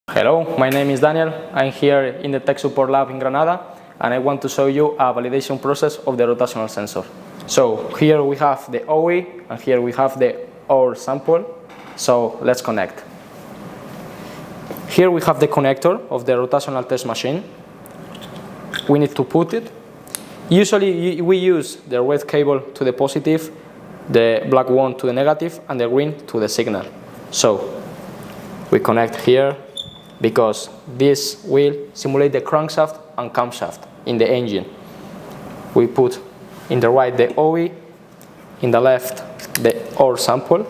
Hello, my name is Daniel. I'm here in the tech support lab in Granada, and I want to show you a validation process of the rotational sensor. So here we have the OE, and here we have the OR sample. So let's connect. Here we have the connector of the rotational test machine. We need to put it. Usually we use the red cable to the positive, the black one to the negative, and the green to the signal. So we connect here because this will simulate the crankshaft and camshaft in the engine. We put in the right the OE, in the left the OR sample,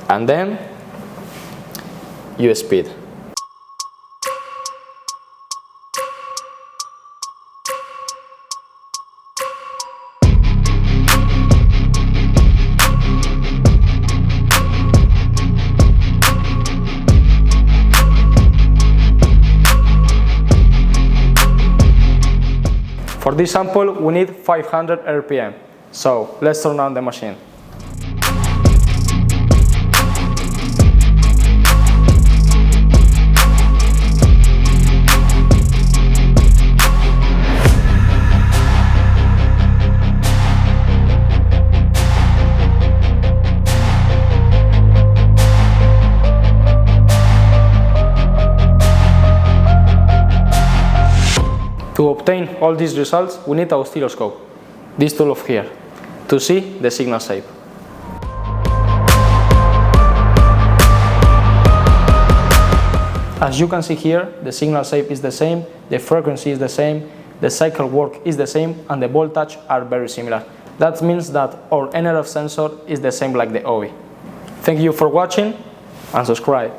and then U-speed. For this sample, we need 500 RPM. So let's turn on the machine. To obtain all these results, we need an oscilloscope, this tool of here, to see the signal shape. As you can see here, the signal shape is the same, the frequency is the same, the cycle work is the same, and the voltage are very similar. That means that our NRF sensor is the same like the OE. Thank you for watching and subscribe.